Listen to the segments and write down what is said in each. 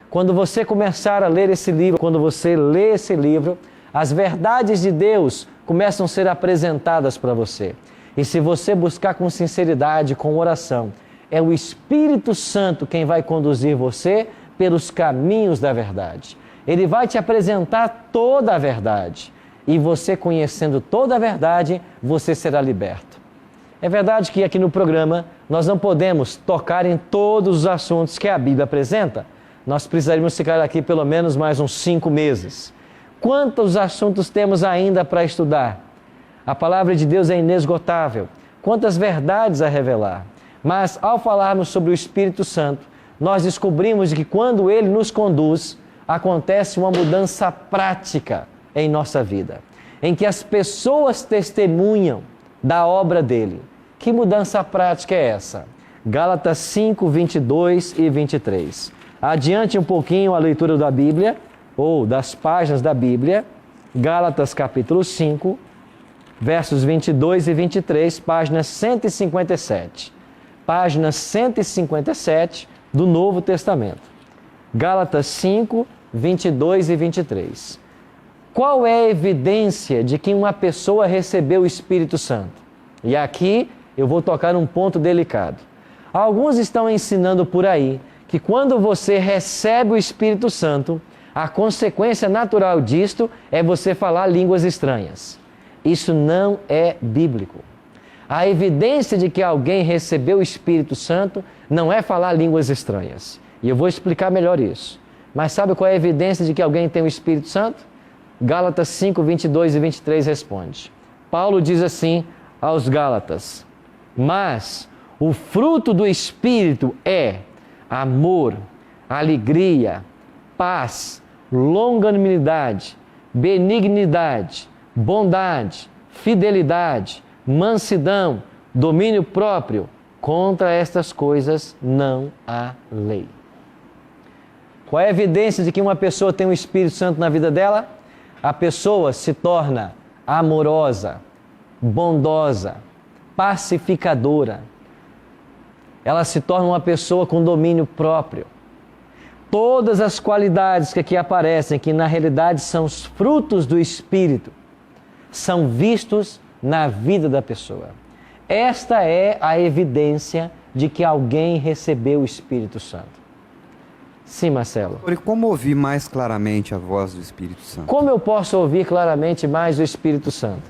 Quando você começar a ler esse livro, quando você lê esse livro, as verdades de Deus começam a ser apresentadas para você. E se você buscar com sinceridade, com oração, é o Espírito Santo quem vai conduzir você pelos caminhos da verdade. Ele vai te apresentar toda a verdade. E você conhecendo toda a verdade, você será liberto. É verdade que aqui no programa nós não podemos tocar em todos os assuntos que a Bíblia apresenta. Nós precisaríamos ficar aqui pelo menos mais uns 5 meses. Quantos assuntos temos ainda para estudar? A palavra de Deus é inesgotável. Quantas verdades a revelar. Mas ao falarmos sobre o Espírito Santo, nós descobrimos que quando Ele nos conduz, acontece uma mudança prática em nossa vida, em que as pessoas testemunham da obra dEle. Que mudança prática é essa? Gálatas 5, 22 e 23. Adiante um pouquinho a leitura da Bíblia, ou das páginas da Bíblia, Gálatas capítulo 5, versos 22 e 23, página 157. Página 157 do Novo Testamento. Gálatas 5, 22 e 23. Qual é a evidência de que uma pessoa recebeu o Espírito Santo? E aqui eu vou tocar um ponto delicado. Alguns estão ensinando por aí que quando você recebe o Espírito Santo, a consequência natural disto é você falar línguas estranhas. Isso não é bíblico. A evidência de que alguém recebeu o Espírito Santo não é falar línguas estranhas. E eu vou explicar melhor isso. Mas sabe qual é a evidência de que alguém tem o Espírito Santo? Gálatas 5, 22 e 23 responde. Paulo diz assim aos Gálatas: mas o fruto do Espírito é amor, alegria, paz, longanimidade, benignidade, bondade, fidelidade, mansidão, domínio próprio. Contra estas coisas não há lei. Qual é a evidência de que uma pessoa tem o Espírito Santo na vida dela? A pessoa se torna amorosa, bondosa, pacificadora. Ela se torna uma pessoa com domínio próprio. Todas as qualidades que aqui aparecem, que na realidade são os frutos do Espírito, são vistos na vida da pessoa. Esta é a evidência de que alguém recebeu o Espírito Santo. Sim, Marcelo. E como ouvir mais claramente a voz do Espírito Santo? Como eu posso ouvir claramente mais o Espírito Santo?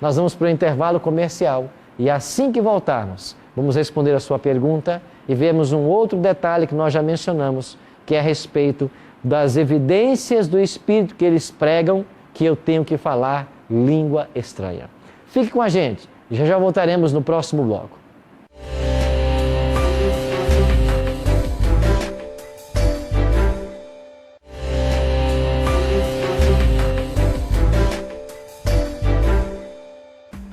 Nós vamos para o intervalo comercial e assim que voltarmos, vamos responder a sua pergunta e vemos um outro detalhe que nós já mencionamos, que é a respeito das evidências do Espírito que eles pregam, que eu tenho que falar língua estranha. Fique com a gente, já voltaremos no próximo bloco.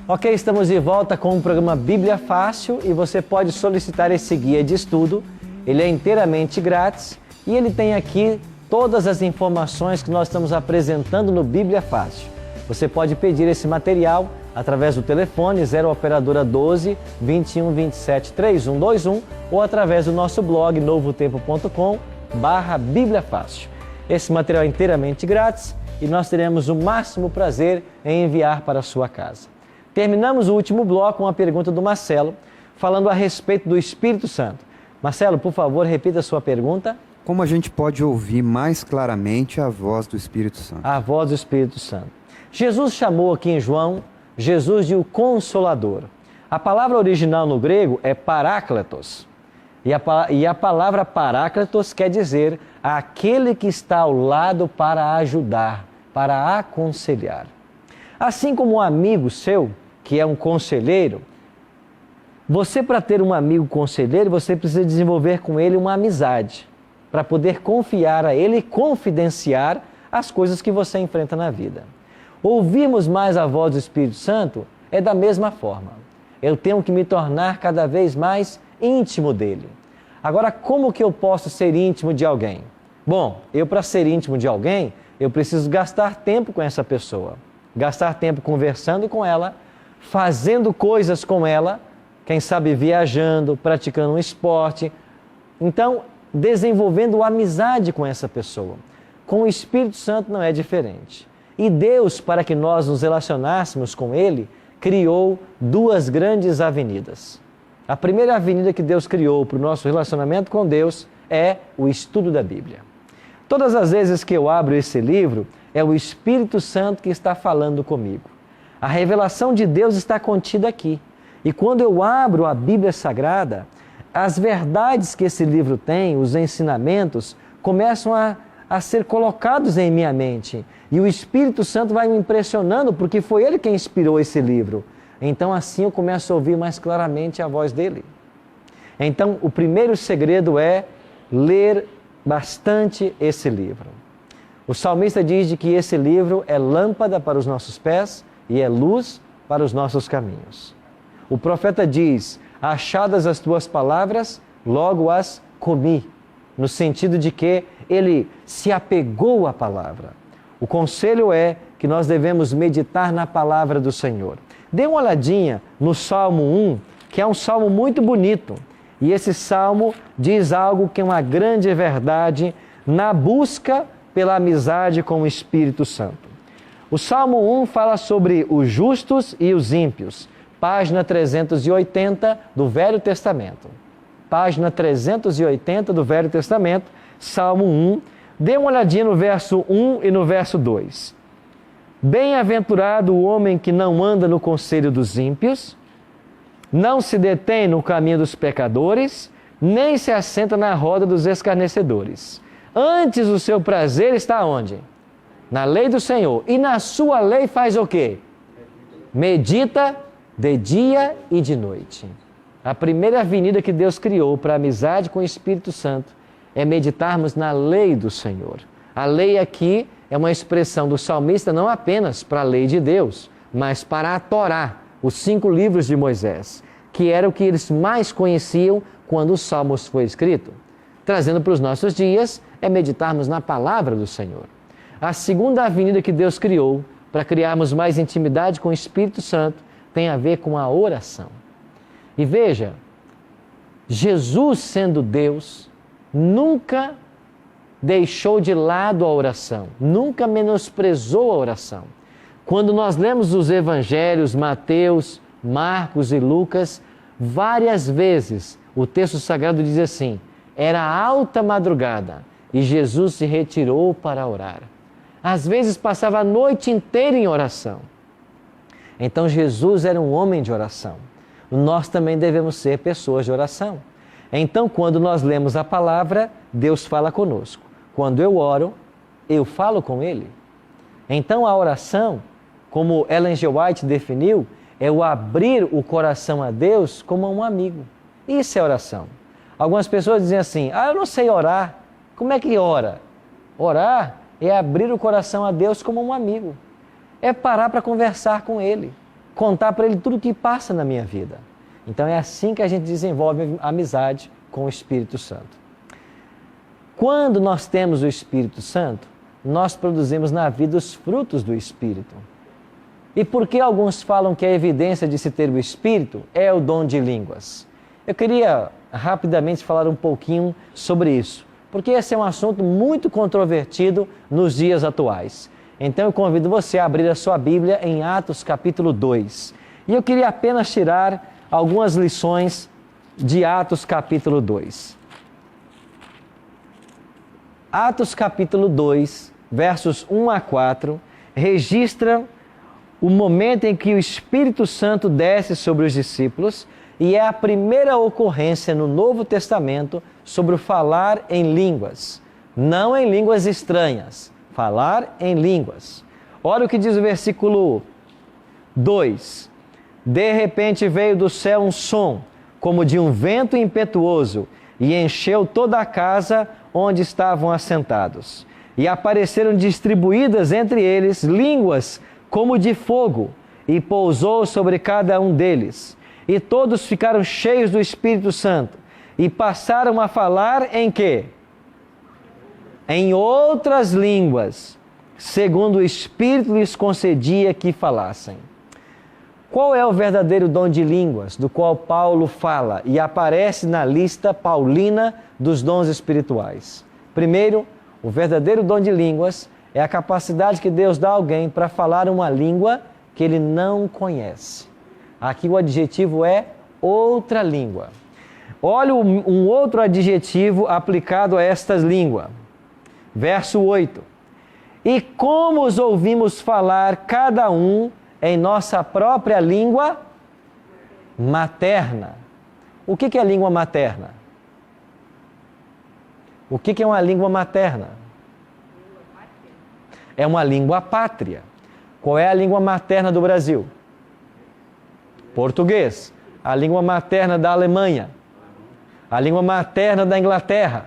Ok, estamos de volta com o programa Bíblia Fácil e você pode solicitar esse guia de estudo. Ele é inteiramente grátis e ele tem aqui todas as informações que nós estamos apresentando no Bíblia Fácil. Você pode pedir esse material através do telefone 0 operadora 12 21 27 3121 ou através do nosso blog novotempo.com/Bíblia Fácil. Esse material é inteiramente grátis e nós teremos o máximo prazer em enviar para a sua casa. Terminamos o último bloco com uma pergunta do Marcelo, falando a respeito do Espírito Santo. Marcelo, por favor, repita a sua pergunta. Como a gente pode ouvir mais claramente a voz do Espírito Santo? A voz do Espírito Santo. Jesus chamou aqui em João, Jesus de o Consolador. A palavra original no grego é parácletos. E a palavra parácletos quer dizer aquele que está ao lado para ajudar, para aconselhar. Assim como um amigo seu, que é um conselheiro, você, para ter um amigo conselheiro, você precisa desenvolver com ele uma amizade, para poder confiar a ele e confidenciar as coisas que você enfrenta na vida. Ouvirmos mais a voz do Espírito Santo é da mesma forma. Eu tenho que me tornar cada vez mais íntimo dele. Agora, como que eu posso ser íntimo de alguém? Bom, para ser íntimo de alguém, eu preciso gastar tempo com essa pessoa. Gastar tempo conversando com ela, fazendo coisas com ela, quem sabe viajando, praticando um esporte. Então, desenvolvendo amizade com essa pessoa. Com o Espírito Santo não é diferente. E Deus, para que nós nos relacionássemos com Ele, criou duas grandes avenidas. A primeira avenida que Deus criou para o nosso relacionamento com Deus é o estudo da Bíblia. Todas as vezes que eu abro esse livro, é o Espírito Santo que está falando comigo. A revelação de Deus está contida aqui. E quando eu abro a Bíblia Sagrada, as verdades que esse livro tem, os ensinamentos, começam a ser colocados em minha mente. E o Espírito Santo vai me impressionando, porque foi Ele quem inspirou esse livro. Então assim eu começo a ouvir mais claramente a voz dEle. Então o primeiro segredo é ler bastante esse livro. O salmista diz de que esse livro é lâmpada para os nossos pés e é luz para os nossos caminhos. O profeta diz, achadas as tuas palavras, logo as comi, no sentido de que ele se apegou à palavra. O conselho é que nós devemos meditar na palavra do Senhor. Dê uma olhadinha no Salmo 1, que é um salmo muito bonito. E esse salmo diz algo que é uma grande verdade na busca pela amizade com o Espírito Santo. O Salmo 1 fala sobre os justos e os ímpios. Página 380 do Velho Testamento. Página 380 do Velho Testamento, Salmo 1. Dê uma olhadinha no verso 1 e no verso 2. Bem-aventurado o homem que não anda no conselho dos ímpios, não se detém no caminho dos pecadores, nem se assenta na roda dos escarnecedores. Antes o seu prazer está onde? Na lei do Senhor. E na sua lei faz o quê? Medita de dia e de noite. A primeira avenida que Deus criou para a amizade com o Espírito Santo é meditarmos na lei do Senhor. A lei aqui é uma expressão do salmista não apenas para a lei de Deus, mas para a Torá, os 5 livros de Moisés, que era o que eles mais conheciam quando os Salmos foi escrito. Trazendo para os nossos dias, é meditarmos na palavra do Senhor. A segunda avenida que Deus criou para criarmos mais intimidade com o Espírito Santo tem a ver com a oração. E veja, Jesus sendo Deus, nunca deixou de lado a oração, nunca menosprezou a oração. Quando nós lemos os evangelhos, Mateus, Marcos e Lucas, várias vezes o texto sagrado diz assim, era alta madrugada e Jesus se retirou para orar. Às vezes passava a noite inteira em oração. Então Jesus era um homem de oração. Nós também devemos ser pessoas de oração. Então quando nós lemos a palavra, Deus fala conosco. Quando eu oro, eu falo com Ele. Então a oração, como Ellen G. White definiu, é o abrir o coração a Deus como a um amigo. Isso é oração. Algumas pessoas dizem assim, eu não sei orar. Como é que ora? Orar é abrir o coração a Deus como um amigo. É parar para conversar com Ele. Contar para Ele tudo o que passa na minha vida. Então é assim que a gente desenvolve amizade com o Espírito Santo. Quando nós temos o Espírito Santo, nós produzimos na vida os frutos do Espírito. E por que alguns falam que a evidência de se ter o Espírito é o dom de línguas? Eu queria rapidamente falar um pouquinho sobre isso, porque esse é um assunto muito controvertido nos dias atuais. Então eu convido você a abrir a sua Bíblia em Atos capítulo 2. E eu queria apenas tirar algumas lições de Atos capítulo 2. Atos capítulo 2, versos 1 a 4, registra o momento em que o Espírito Santo desce sobre os discípulos e é a primeira ocorrência no Novo Testamento sobre o falar em línguas. Não em línguas estranhas, falar em línguas. Olha o que diz o versículo 2. De repente veio do céu um som, como de um vento impetuoso, e encheu toda a casa onde estavam assentados. E apareceram distribuídas entre eles línguas como de fogo, e pousou sobre cada um deles. E todos ficaram cheios do Espírito Santo, e passaram a falar em quê? Em outras línguas, segundo o Espírito lhes concedia que falassem. Qual é o verdadeiro dom de línguas do qual Paulo fala e aparece na lista paulina dos dons espirituais? Primeiro, o verdadeiro dom de línguas é a capacidade que Deus dá a alguém para falar uma língua que ele não conhece. Aqui o adjetivo é outra língua. Olha um outro adjetivo aplicado a estas línguas. Verso 8. E como os ouvimos falar cada um em nossa própria língua materna. O que é língua materna? O que é uma língua materna? É uma língua pátria. Qual é a língua materna do Brasil? Português. A língua materna da Alemanha. A língua materna da Inglaterra.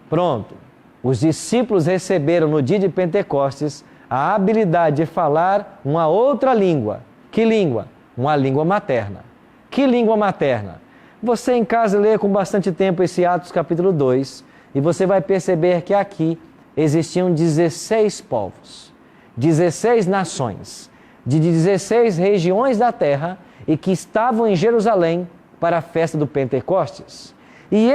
Pronto. Os discípulos receberam no dia de Pentecostes a habilidade de falar uma outra língua. Que língua? Uma língua materna. Que língua materna? Você em casa lê com bastante tempo esse Atos capítulo 2 e você vai perceber que aqui existiam 16 povos, 16 nações, de 16 regiões da terra e que estavam em Jerusalém para a festa do Pentecostes. E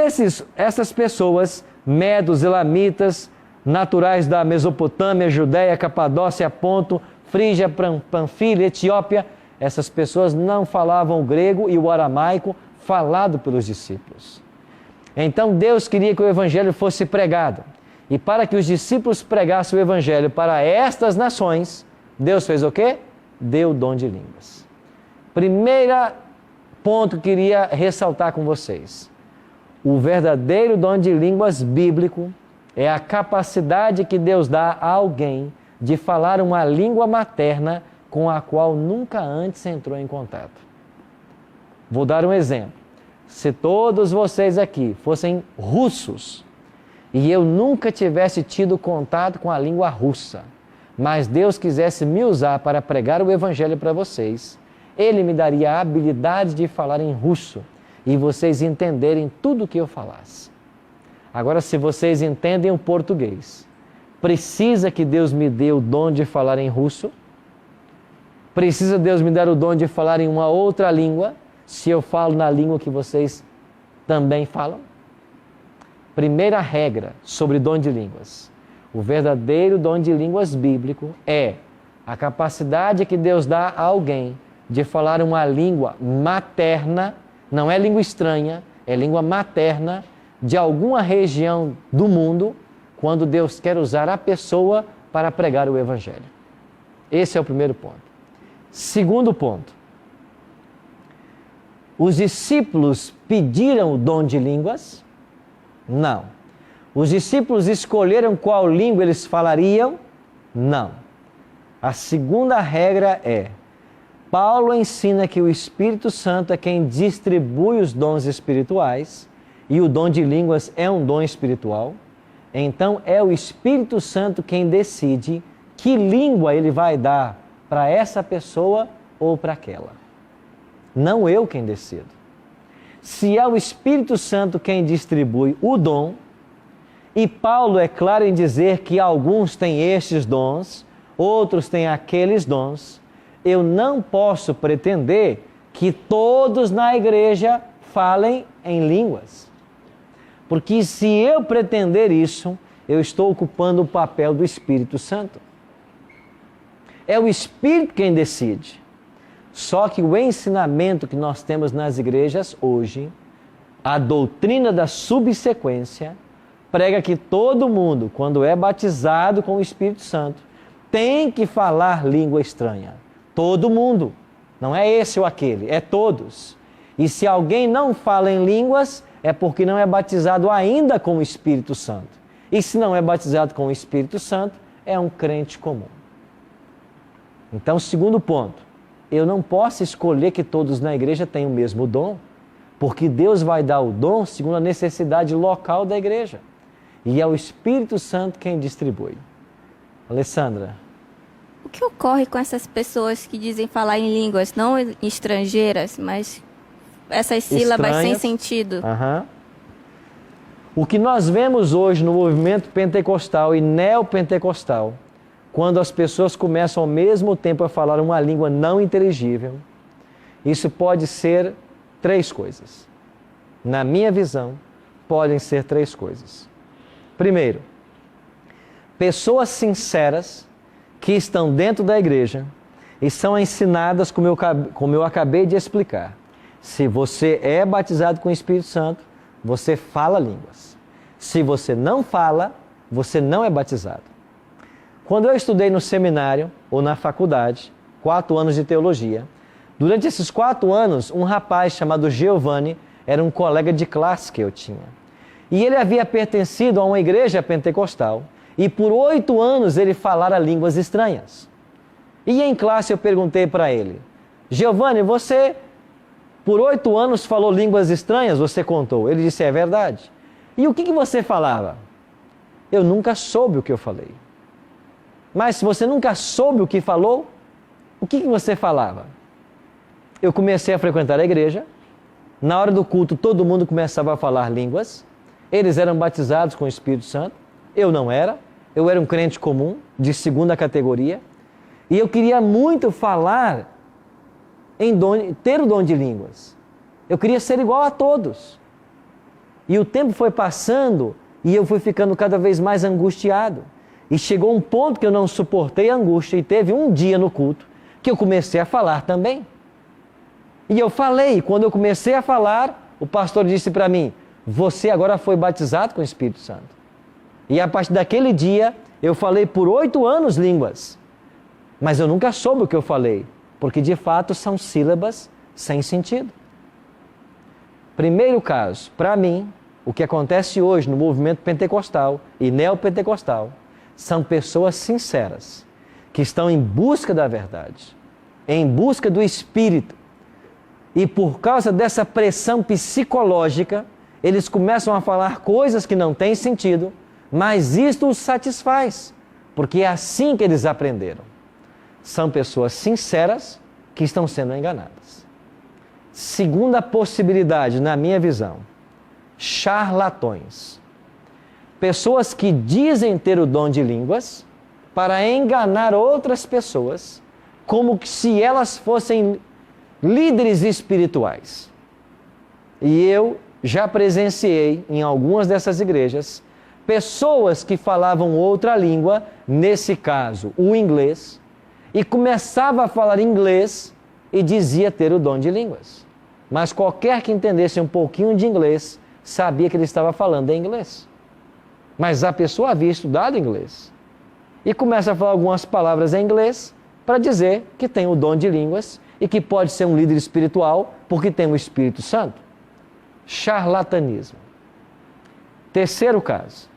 essas pessoas, medos, elamitas, naturais da Mesopotâmia, Judéia, Capadócia, Ponto, Frígia, Panfilha, Etiópia, essas pessoas não falavam o grego e o aramaico falado pelos discípulos. Então Deus queria que o evangelho fosse pregado. E para que os discípulos pregassem o evangelho para estas nações, Deus fez o quê? Deu o dom de línguas. Primeiro ponto que queria ressaltar com vocês. O verdadeiro dom de línguas bíblico é a capacidade que Deus dá a alguém de falar uma língua materna com a qual nunca antes entrou em contato. Vou dar um exemplo. Se todos vocês aqui fossem russos e eu nunca tivesse tido contato com a língua russa, mas Deus quisesse me usar para pregar o evangelho para vocês, Ele me daria a habilidade de falar em russo e vocês entenderem tudo o que eu falasse. Agora, se vocês entendem o português, precisa que Deus me dê o dom de falar em russo? Precisa Deus me dar o dom de falar em uma outra língua, se eu falo na língua que vocês também falam? Primeira regra sobre dom de línguas. O verdadeiro dom de línguas bíblico é a capacidade que Deus dá a alguém de falar uma língua materna, não é língua estranha, é língua materna, de alguma região do mundo, quando Deus quer usar a pessoa para pregar o evangelho. Esse é o primeiro ponto. Segundo ponto. Os discípulos pediram o dom de línguas? Não. Os discípulos escolheram qual língua eles falariam? Não. A segunda regra é: Paulo ensina que o Espírito Santo é quem distribui os dons espirituais, e o dom de línguas é um dom espiritual. Então é o Espírito Santo quem decide que língua ele vai dar para essa pessoa ou para aquela. Não eu quem decido. Se é o Espírito Santo quem distribui o dom, e Paulo é claro em dizer que alguns têm estes dons, outros têm aqueles dons, eu não posso pretender que todos na igreja falem em línguas. Porque se eu pretender isso, eu estou ocupando o papel do Espírito Santo. É o Espírito quem decide. Só que o ensinamento que nós temos nas igrejas hoje, a doutrina da subsequência, prega que todo mundo, quando é batizado com o Espírito Santo, tem que falar língua estranha. Todo mundo. Não é esse ou aquele, é todos. E se alguém não fala em línguas, é porque não é batizado ainda com o Espírito Santo. E se não é batizado com o Espírito Santo, é um crente comum. Então, segundo ponto, eu não posso escolher que todos na igreja tenham o mesmo dom, porque Deus vai dar o dom segundo a necessidade local da igreja. E é o Espírito Santo quem distribui. Alessandra. O que ocorre com essas pessoas que dizem falar em línguas não estrangeiras, mas essas sílabas sem sentido? Uhum. O que nós vemos hoje no movimento pentecostal e neopentecostal, quando as pessoas começam ao mesmo tempo a falar uma língua não inteligível, isso pode ser 3 coisas. Na minha visão, podem ser 3 coisas. Primeiro, pessoas sinceras que estão dentro da igreja e são ensinadas, como eu acabei de explicar. Se você é batizado com o Espírito Santo, você fala línguas. Se você não fala, você não é batizado. Quando eu estudei no seminário ou na faculdade, 4 anos de teologia, durante esses 4 anos, um rapaz chamado Giovanni era um colega de classe que eu tinha. E ele havia pertencido a uma igreja pentecostal e por 8 anos ele falara línguas estranhas. E em classe eu perguntei para ele, Giovanni, você por 8 anos falou línguas estranhas? Você contou. Ele disse, é verdade. E o que você falava? Eu nunca soube o que eu falei. Mas se você nunca soube o que falou, o que você falava? Eu comecei a frequentar a igreja. Na hora do culto, todo mundo começava a falar línguas. Eles eram batizados com o Espírito Santo. Eu não era. Eu era um crente comum, de 2ª categoria. E eu queria muito falar, ter o dom de línguas. Eu queria ser igual a todos. E o tempo foi passando e eu fui ficando cada vez mais angustiado. E chegou um ponto que eu não suportei a angústia e teve um dia no culto que eu comecei a falar também. E eu falei, quando eu comecei a falar, o pastor disse para mim, você agora foi batizado com o Espírito Santo. E a partir daquele dia, eu falei por 8 anos línguas. Mas eu nunca soube o que eu falei, porque de fato são sílabas sem sentido. Primeiro caso, para mim, o que acontece hoje no movimento pentecostal e neopentecostal, são pessoas sinceras, que estão em busca da verdade, em busca do Espírito. E por causa dessa pressão psicológica, eles começam a falar coisas que não têm sentido, mas isto os satisfaz, porque é assim que eles aprenderam. São pessoas sinceras que estão sendo enganadas. Segunda possibilidade, na minha visão, charlatões. Pessoas que dizem ter o dom de línguas para enganar outras pessoas, como se elas fossem líderes espirituais. E eu já presenciei em algumas dessas igrejas pessoas que falavam outra língua, nesse caso o inglês, e começava a falar inglês e dizia ter o dom de línguas. Mas qualquer que entendesse um pouquinho de inglês sabia que ele estava falando em inglês. Mas a pessoa havia estudado inglês. E começa a falar algumas palavras em inglês para dizer que tem o dom de línguas e que pode ser um líder espiritual porque tem o Espírito Santo. Charlatanismo. Terceiro caso,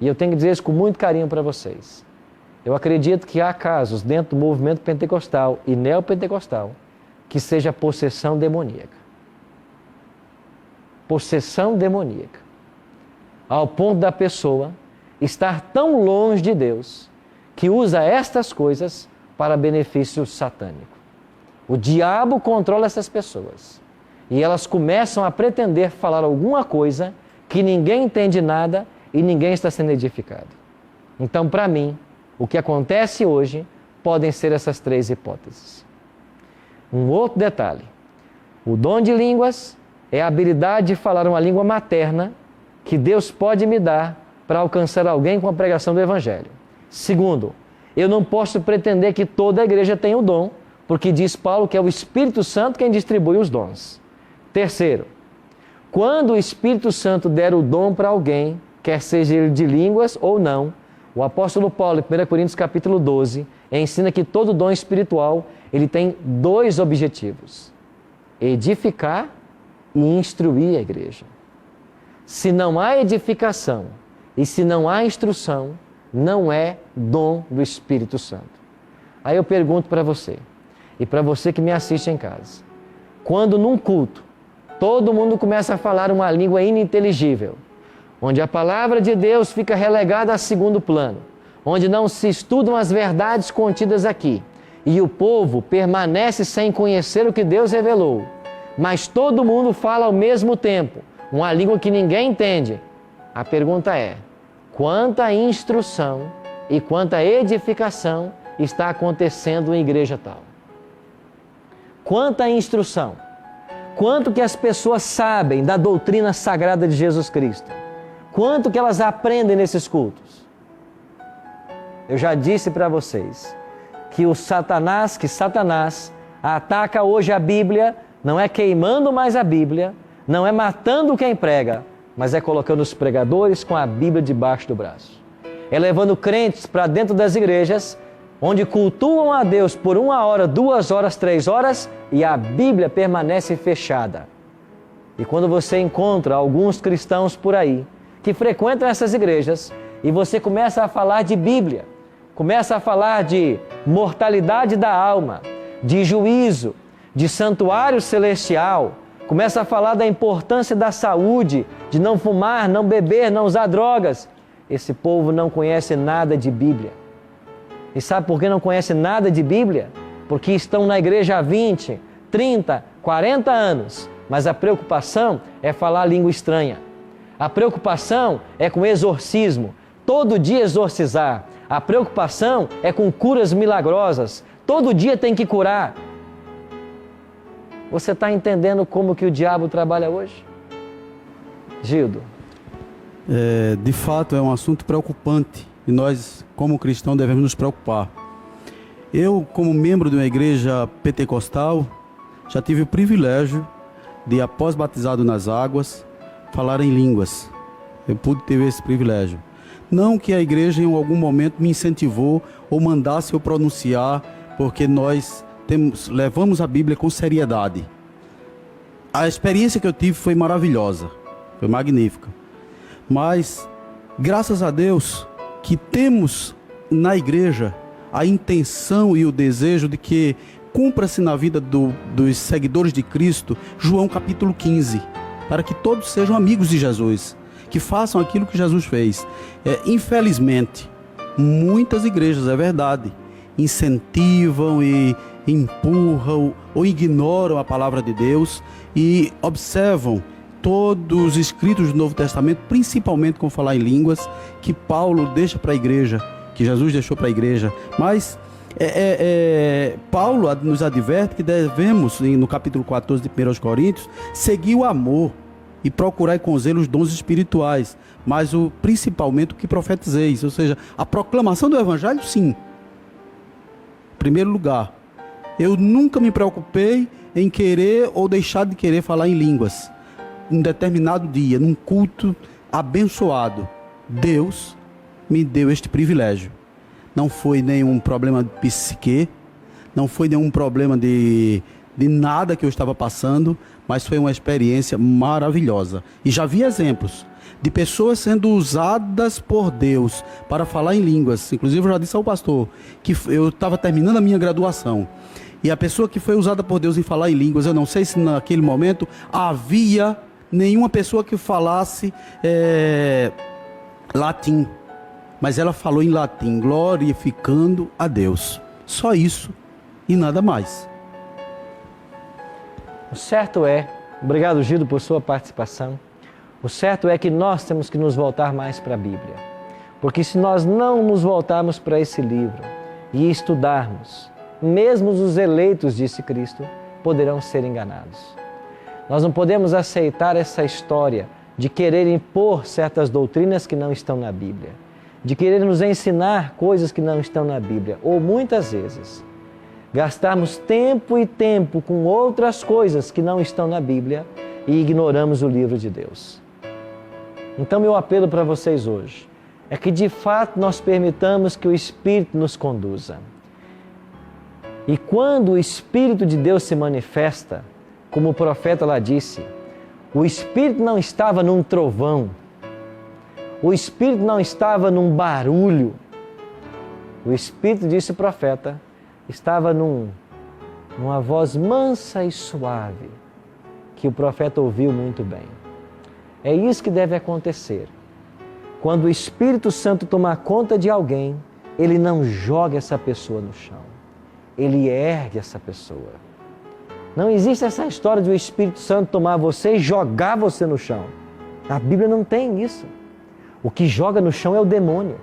e eu tenho que dizer isso com muito carinho para vocês. Eu acredito que há casos dentro do movimento pentecostal e neopentecostal que seja possessão demoníaca. Possessão demoníaca. Ao ponto da pessoa estar tão longe de Deus que usa estas coisas para benefício satânico. O diabo controla essas pessoas e elas começam a pretender falar alguma coisa que ninguém entende nada e ninguém está sendo edificado. Então, para mim, o que acontece hoje podem ser essas 3 hipóteses. Um outro detalhe: o dom de línguas é a habilidade de falar uma língua materna que Deus pode me dar para alcançar alguém com a pregação do Evangelho. Segundo, eu não posso pretender que toda a igreja tenha o dom, porque diz Paulo que é o Espírito Santo quem distribui os dons. Terceiro, quando o Espírito Santo der o dom para alguém, quer seja ele de línguas ou não, o apóstolo Paulo, em 1 Coríntios capítulo 12, ensina que todo dom espiritual ele tem 2 objetivos: edificar e instruir a igreja. Se não há edificação e se não há instrução, não é dom do Espírito Santo. Aí eu pergunto para você, e para você que me assiste em casa, quando num culto, todo mundo começa a falar uma língua ininteligível, onde a palavra de Deus fica relegada a segundo plano, onde não se estudam as verdades contidas aqui, e o povo permanece sem conhecer o que Deus revelou, mas todo mundo fala ao mesmo tempo, uma língua que ninguém entende. A pergunta é: quanta instrução e quanta edificação está acontecendo em igreja tal. Quanta instrução, quanto que as pessoas sabem da doutrina sagrada de Jesus Cristo, quanto que elas aprendem nesses cultos. Eu já disse para vocês que Satanás ataca hoje a Bíblia, não é queimando mais a Bíblia, não é matando quem prega, mas é colocando os pregadores com a Bíblia debaixo do braço. É levando crentes para dentro das igrejas, onde cultuam a Deus por 1 hora, 2 horas, 3 horas, e a Bíblia permanece fechada. E quando você encontra alguns cristãos por aí, que frequentam essas igrejas, e você começa a falar de Bíblia, começa a falar de mortalidade da alma, de juízo, de santuário celestial, começa a falar da importância da saúde, de não fumar, não beber, não usar drogas. Esse povo não conhece nada de Bíblia. E sabe por que não conhece nada de Bíblia? Porque estão na igreja há 20, 30, 40 anos, mas a preocupação é falar língua estranha. A preocupação é com exorcismo, todo dia exorcizar. A preocupação é com curas milagrosas, todo dia tem que curar. Você está entendendo como que o diabo trabalha hoje? Gildo? De fato, é um assunto preocupante e nós, como cristãos, devemos nos preocupar. Eu, como membro de uma igreja pentecostal, já tive o privilégio de, após batizado nas águas, falar em línguas. Eu pude ter esse privilégio. Não que a igreja em algum momento me incentivou ou mandasse eu pronunciar, porque nós levamos a Bíblia com seriedade. A experiência que eu tive foi maravilhosa, foi magnífica. Mas, graças a Deus, que temos na igreja a intenção e o desejo de que cumpra-se na vida dos seguidores de Cristo, João capítulo 15, para que todos sejam amigos de Jesus, que façam aquilo que Jesus fez. Infelizmente, muitas igrejas, é verdade, incentivam e empurram ou ignoram a palavra de Deus e observam todos os escritos do Novo Testamento, principalmente com falar em línguas, que Paulo deixa para a igreja, que Jesus deixou para a igreja. Mas Paulo nos adverte que devemos, no capítulo 14 de 1 Coríntios, seguir o amor e procurar com zelo os dons espirituais, mas principalmente o que profetizeis, ou seja, a proclamação do evangelho, sim. Em primeiro lugar, eu nunca me preocupei em querer ou deixar de querer falar em línguas. Um determinado dia, num culto abençoado, Deus me deu este privilégio. Não foi nenhum problema de psique, não foi nenhum problema de nada que eu estava passando, mas foi uma experiência maravilhosa. E já vi exemplos de pessoas sendo usadas por Deus para falar em línguas. Inclusive, eu já disse ao pastor que eu estava terminando a minha graduação. E a pessoa que foi usada por Deus em falar em línguas, eu não sei se naquele momento havia nenhuma pessoa que falasse latim. Mas ela falou em latim, glorificando a Deus. Só isso e nada mais. O certo é, obrigado Gildo por sua participação, o certo é que nós temos que nos voltar mais para a Bíblia. Porque se nós não nos voltarmos para esse livro e estudarmos, mesmo os eleitos, disse Cristo, poderão ser enganados. Nós não podemos aceitar essa história de querer impor certas doutrinas que não estão na Bíblia, de querer nos ensinar coisas que não estão na Bíblia, ou muitas vezes gastarmos tempo e tempo com outras coisas que não estão na Bíblia e ignoramos o livro de Deus. Então, meu apelo para vocês hoje é que, de fato, nós permitamos que o Espírito nos conduza. E quando o Espírito de Deus se manifesta, como o profeta lá disse, o Espírito não estava num trovão, o Espírito não estava num barulho, o Espírito, disse o profeta, estava numa voz mansa e suave, que o profeta ouviu muito bem. É isso que deve acontecer. Quando o Espírito Santo tomar conta de alguém, ele não joga essa pessoa no chão, ele ergue essa pessoa. Não existe essa história de o Espírito Santo tomar você e jogar você no chão. A Bíblia não tem isso. O que joga no chão é o demônio.